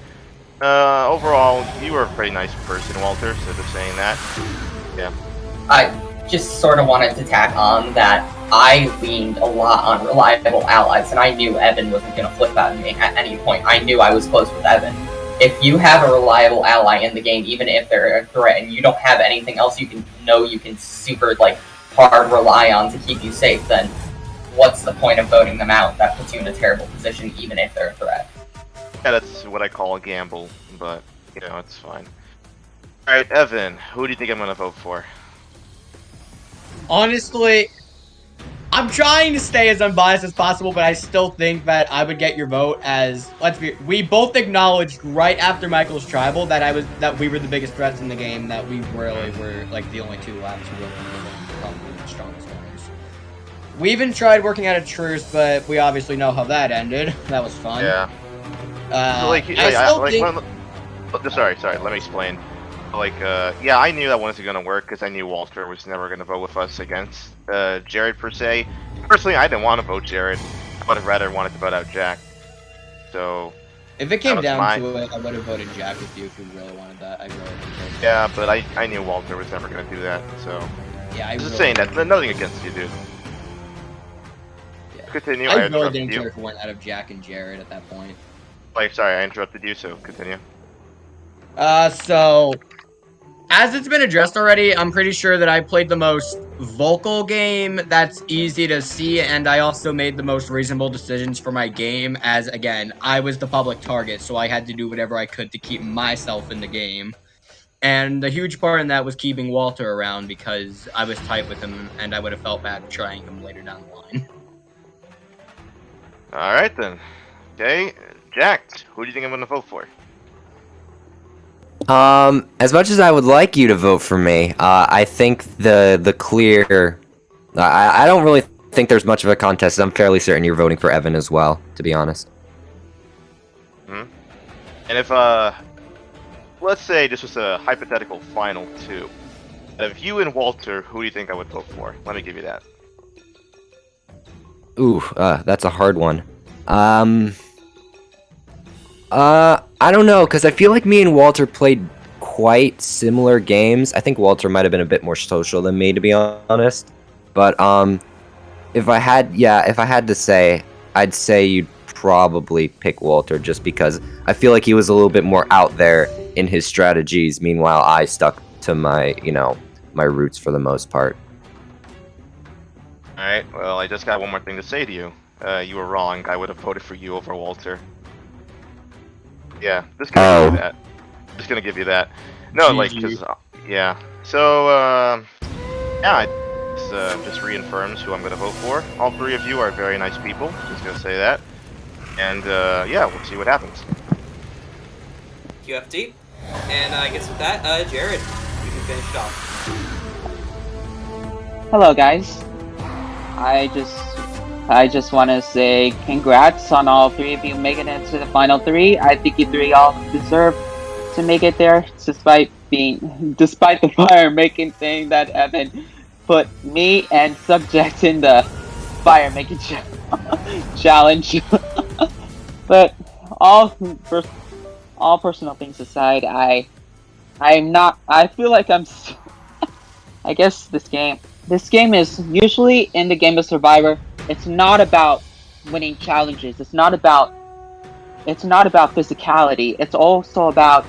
Overall, you were a pretty nice person, Walter. So just saying that. Yeah. I just sort of wanted to tack on that I leaned a lot on reliable allies, and I knew Evan wasn't going to flip out on me at any point. I knew I was close with Evan. If you have a reliable ally in the game, even if they're a threat, and you don't have anything else you can super hard rely on to keep you safe, then what's the point of voting them out? That puts you in a terrible position, even if they're a threat. Yeah, that's what I call a gamble, but it's fine. All right, Evan, who do you think I'm gonna vote for? Honestly, I'm trying to stay as unbiased as possible, but I still think that I would get your vote as, we both acknowledged right after Michael's tribal that we were the biggest threats in the game, that we really were the only two left who were probably the strongest ones. We even tried working out a truce, but we obviously know how that ended. That was fun. Yeah. Sorry, let me explain. Yeah, I knew that wasn't gonna work because I knew Walter was never gonna vote with us against Jared per se. Personally, I didn't want to vote Jared. I would have rather wanted to vote out Jack. So. If it came down to it, I would have voted Jack with you if you really wanted that. I really would have. Yeah, but I knew Walter was never gonna do that. So. Yeah, I just saying that. Nothing against you, dude. Yeah. Continue. I really didn't care if it went out of Jack and Jared at that point. Sorry, I interrupted you. So continue. So. As it's been addressed already, I'm pretty sure that I played the most vocal game that's easy to see, and I also made the most reasonable decisions for my game, as, again, I was the public target, so I had to do whatever I could to keep myself in the game. And the huge part in that was keeping Walter around because I was tight with him and I would have felt bad trying him later down the line. Alright then. Okay, Jack, who do you think I'm gonna vote for? As much as I would like you to vote for me, I think the clear. I don't really think there's much of a contest. I'm fairly certain you're voting for Evan as well, to be honest. Hmm? And if, let's say this was a hypothetical final 2. Out of you and Walter, who do you think I would vote for? Let me give you that. Ooh, that's a hard one. I don't know, because I feel like me and Walter played quite similar games. I think Walter might have been a bit more social than me, to be honest. But, if I had to say, I'd say you'd probably pick Walter just because I feel like he was a little bit more out there in his strategies. Meanwhile, I stuck to my, my roots for the most part. Alright, well, I just got one more thing to say to you. You were wrong. I would have voted for you over Walter. Yeah, just gonna give you that. Just gonna give you that. No, like, cause, yeah. So, yeah, just reaffirms who I'm gonna vote for. All 3 of you are very nice people. Just gonna say that. And, yeah, we'll see what happens. QFD. And I guess with that, Jared, you can finish it off. Hello, guys. I just want to say congrats on all 3 of you making it to the final 3. I think you 3 all deserve to make it there, despite the fire making thing that Evan put me and Subject in the fire making challenge. But all personal things aside, I feel like I guess this game is usually in the game of Survivor. It's not about winning challenges. It's not about physicality. It's also about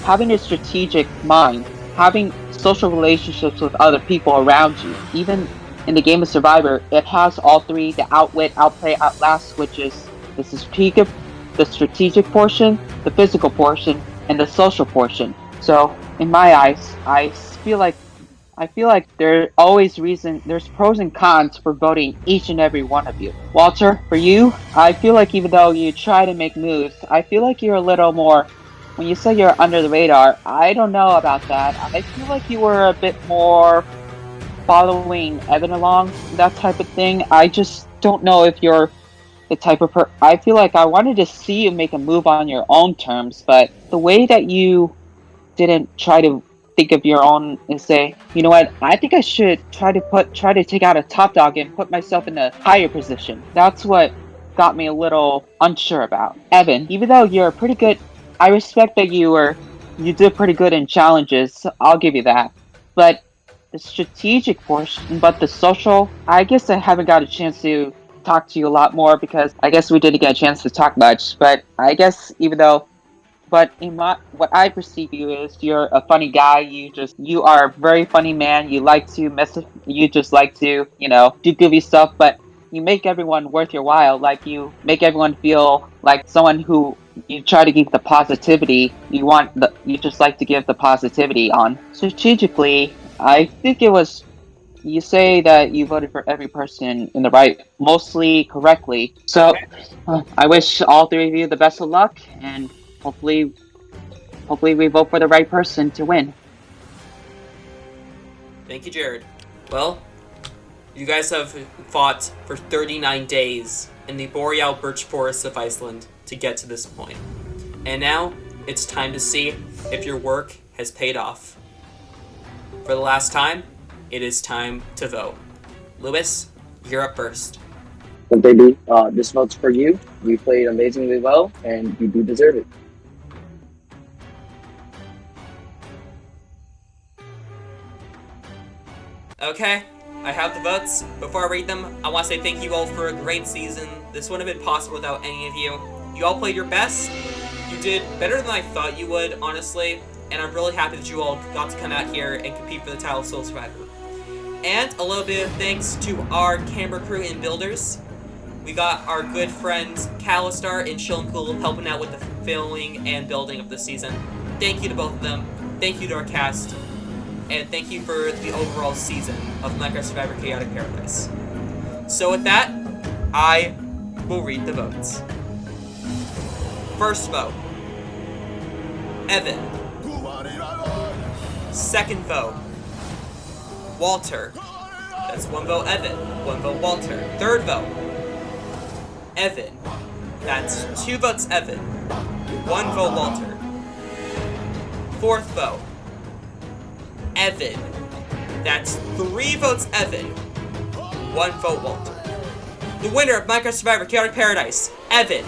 having a strategic mind, having social relationships with other people around you. Even in the game of Survivor, it has all 3: the outwit, outplay, outlast, which is the strategic portion, the physical portion, and the social portion. So, in my eyes, I feel like there's pros and cons for voting each and every one of you. Walter, for you, I feel like even though you try to make moves, I feel like you're a little more, when you say you're under the radar, I don't know about that. I feel like you were a bit more following Evan along, that type of thing. I just don't know if you're the type of I feel like I wanted to see you make a move on your own terms, but the way that you didn't try to think of your own and say, you know what, I think I should try to take out a top dog and put myself in a higher position. That's what got me a little unsure about. Evan, even though you're pretty good, I respect that you did pretty good in challenges, I'll give you that. But the strategic portion, but the social, I guess I haven't got a chance to talk to you a lot more because I guess we didn't get a chance to talk much. But I guess but in what I perceive you is you're a funny guy. You are a very funny man. You like to you just like to, do goofy stuff, but you make everyone worth your while. Like you make everyone feel like someone who you try to give the positivity. You just like to give the positivity on. Strategically, I think it was, you say that you voted for every person in the right, mostly correctly. So, I wish all 3 of you the best of luck, and hopefully we vote for the right person to win. Thank you, Jared. Well, you guys have fought for 39 days in the boreal birch forests of Iceland to get to this point. And now, it's time to see if your work has paid off. For the last time, it is time to vote. Lewis, you're up first. Well, baby, this vote's for you. You played amazingly well, and you do deserve it. Okay, I have the votes. Before I read them, I want to say thank you all for a great season. This wouldn't have been possible without any of you. You all played your best. You did better than I thought you would, honestly. And I'm really happy that you all got to come out here and compete for the title of Sole Survivor. And a little bit of thanks to our camera crew and builders. We got our good friends Kalastar and ChillinCool helping out with the filming and building of the season. Thank you to both of them. thank you to our cast, and thank you for the overall season of Minecraft Survivor Chaotic Paradise. So with that, I will read the votes. First vote, Evan. Second vote, Walter. That's 1 vote Evan, 1 vote Walter. Third vote, Evan. That's 2 votes Evan, 1 vote Walter. Fourth vote, Evan. That's 3 votes Evan, 1 vote Walter. The winner of Minecraft Survivor Chaotic Paradise, Evan.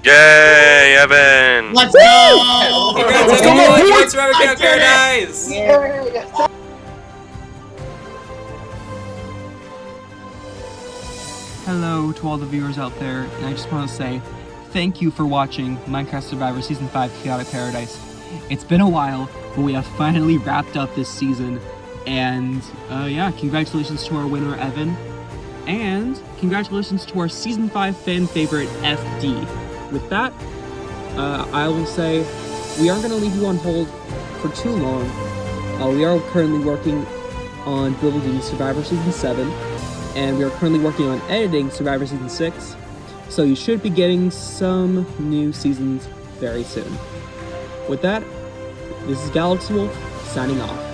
Yay, Evan! Let's go! Congrats, Let's Evan! go, You won boys! Minecraft Survivor Chaotic Paradise! Hello to all the viewers out there, and I just want to say thank you for watching Minecraft Survivor Season 5 Chaotic Paradise. It's been a while, but we have finally wrapped up this season, and yeah, congratulations to our winner, Evan, and congratulations to our Season 5 fan favorite, FD. With that, I will say we aren't going to leave you on hold for too long. We are currently working on building Survivor Season 7, and we are currently working on editing Survivor Season 6, so you should be getting some new seasons very soon. With that, this is JacobMats signing off.